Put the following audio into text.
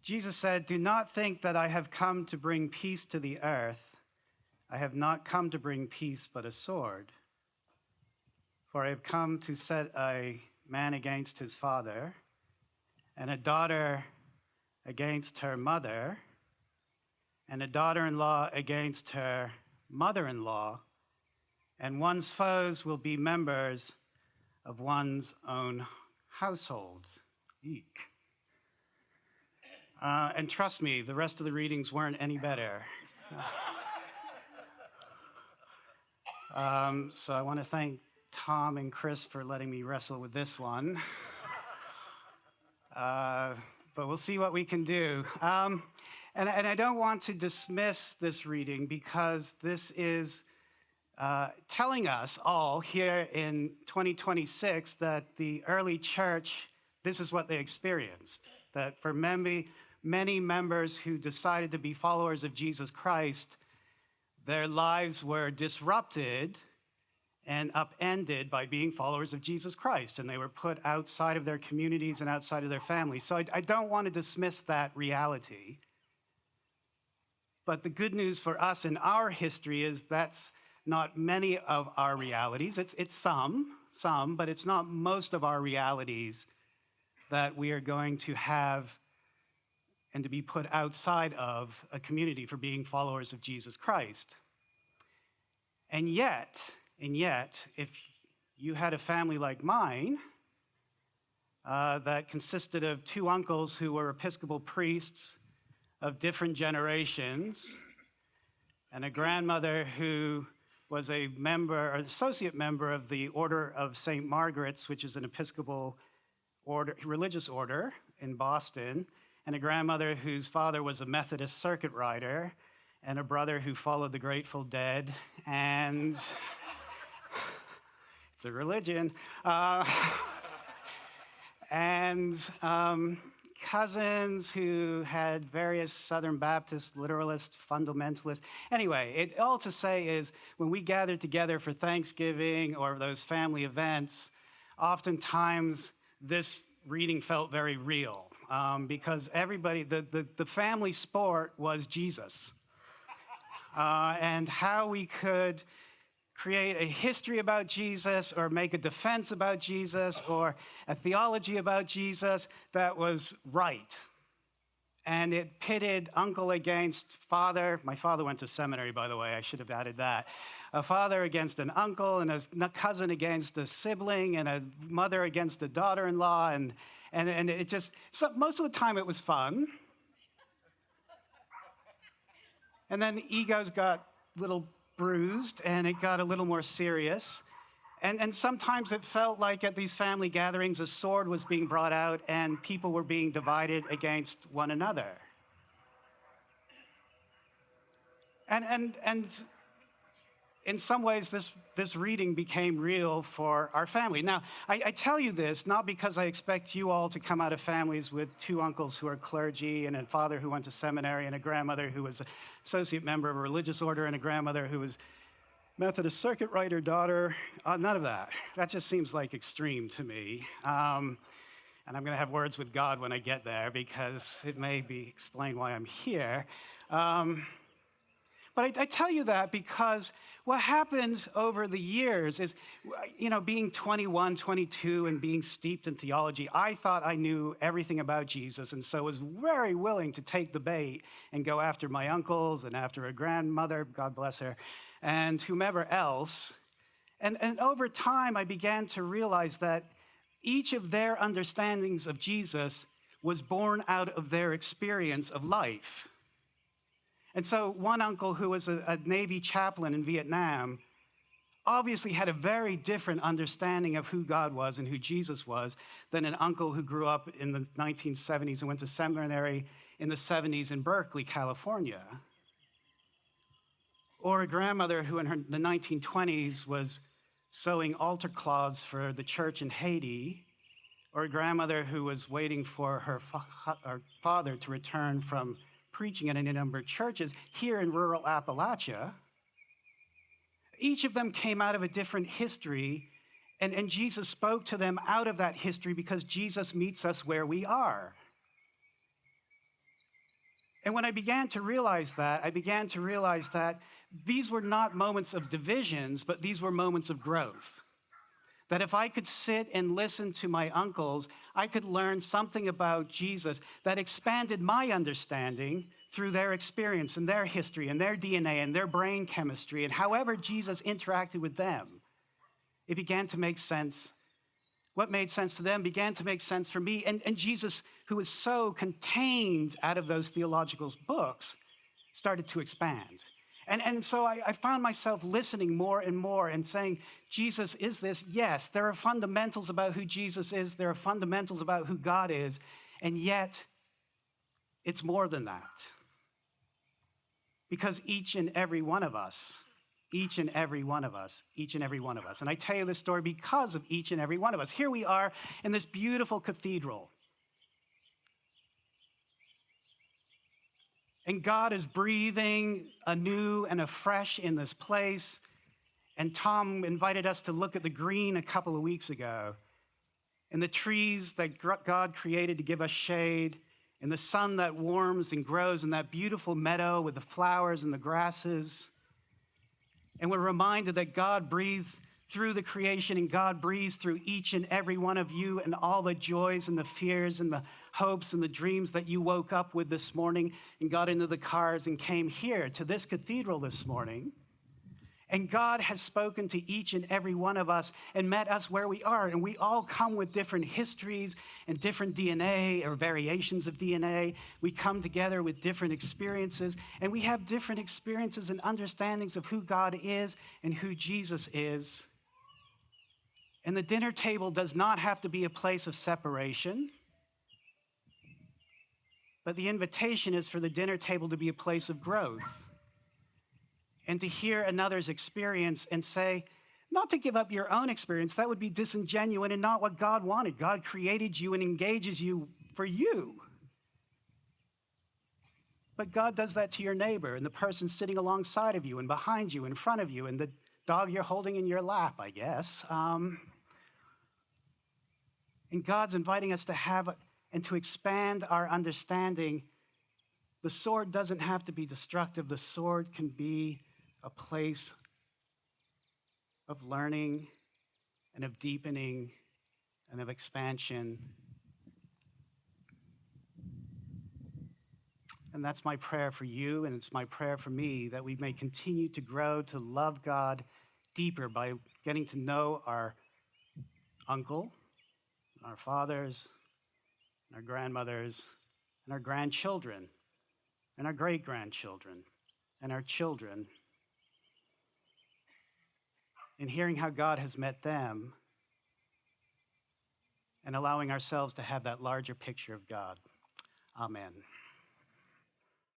Jesus said, "Do not think that I have come to bring peace to the earth. I have not come to bring peace, but a sword. For I have come to set a man against his father, and a daughter against her mother, and a daughter-in-law against her mother-in-law, and one's foes will be members of one's own household." Eek. And trust me, the rest of the readings weren't any better. So I want to thank Tom and Chris for letting me wrestle with this one. But we'll see what we can do. And I don't want to dismiss this reading because this is telling us all here in 2026 that the early church, this is what they experienced. That for many members who decided to be followers of Jesus Christ, their lives were disrupted and upended by being followers of Jesus Christ, and they were put outside of their communities and outside of their families. So I don't want to dismiss that reality. But the good news for us in our history is that's not many of our realities. It's some, but it's not most of our realities that we are going to have and to be put outside of a community for being followers of Jesus Christ. And yet, if you had a family like mine that consisted of two uncles who were Episcopal priests of different generations, and a grandmother who was a member, or associate member of the Order of St. Margaret's, which is an Episcopal order, religious order in Boston, and a grandmother whose father was a Methodist circuit rider, and a brother who followed the Grateful Dead, and it's a religion, and cousins who had various Southern Baptist, literalist, fundamentalist. Anyway, all to say is when we gathered together for Thanksgiving or those family events, oftentimes this reading felt very real because everybody, the family sport was Jesus. And how we could create a history about Jesus or make a defense about Jesus or a theology about Jesus that was right. And it pitted uncle against father. My father went to seminary, by the way. I should have added that. A father against an uncle, and a cousin against a sibling, and a mother against a daughter-in-law. And it just, so most of the time it was fun. And then egos got a little bruised, and it got a little more serious. And sometimes it felt like at these family gatherings, a sword was being brought out and people were being divided against one another. And in some ways, this reading became real for our family. Now, I tell you this not because I expect you all to come out of families with two uncles who are clergy, and a father who went to seminary, and a grandmother who was an associate member of a religious order, and a grandmother who was Methodist circuit rider daughter. None of that. That just seems like extreme to me. And I'm going to have words with God when I get there because it may explain why I'm here. But I tell you that because what happens over the years is, being 21, 22 and being steeped in theology, I thought I knew everything about Jesus, and so was very willing to take the bait and go after my uncles and after a grandmother, God bless her, and whomever else. And over time, I began to realize that each of their understandings of Jesus was born out of their experience of life. And so one uncle who was a Navy chaplain in Vietnam obviously had a very different understanding of who God was and who Jesus was than an uncle who grew up in the 1970s and went to seminary in the 70s in Berkeley, California. Or a grandmother who in the 1920s was sewing altar cloths for the church in Haiti. Or a grandmother who was waiting for her father to return from preaching at a number of churches here in rural Appalachia. Each of them came out of a different history, and Jesus spoke to them out of that history because Jesus meets us where we are. And when I began to realize that, these were not moments of divisions, but these were moments of growth. That if I could sit and listen to my uncles, I could learn something about Jesus that expanded my understanding through their experience and their history and their DNA and their brain chemistry and however Jesus interacted with them. It began to make sense. What made sense to them began to make sense for me. And Jesus, who was so contained out of those theological books, started to expand. And so I found myself listening more and more and saying, Jesus is this? Yes, there are fundamentals about who Jesus is. There are fundamentals about who God is. And yet, it's more than that. Because each and every one of us, and I tell you this story because of each and every one of us. Here we are in this beautiful cathedral. And God is breathing anew and afresh in this place. And Tom invited us to look at the green a couple of weeks ago. And the trees that God created to give us shade. And the sun that warms and grows in that beautiful meadow with the flowers and the grasses. And we're reminded that God breathes through the creation and God breathes through each and every one of you and all the joys and the fears and the hopes and the dreams that you woke up with this morning and got into the cars and came here to this cathedral this morning. And God has spoken to each and every one of us and met us where we are. And we all come with different histories and different DNA or variations of DNA. We come together with different experiences. And we have different experiences and understandings of who God is and who Jesus is. And the dinner table does not have to be a place of separation. But the invitation is for the dinner table to be a place of growth. And to hear another's experience and say, not to give up your own experience, that would be disingenuous and not what God wanted. God created you and engages you for you. But God does that to your neighbor and the person sitting alongside of you and behind you, in front of you, and the dog you're holding in your lap, I guess. And God's inviting us to have and to expand our understanding. The sword doesn't have to be destructive. The sword can be a place of learning and of deepening and of expansion. And that's my prayer for you, and it's my prayer for me, that we may continue to grow to love God deeper by getting to know our uncle, our fathers, our grandmothers, and our grandchildren, and our great-grandchildren, and our children, and hearing how God has met them, and allowing ourselves to have that larger picture of God. Amen.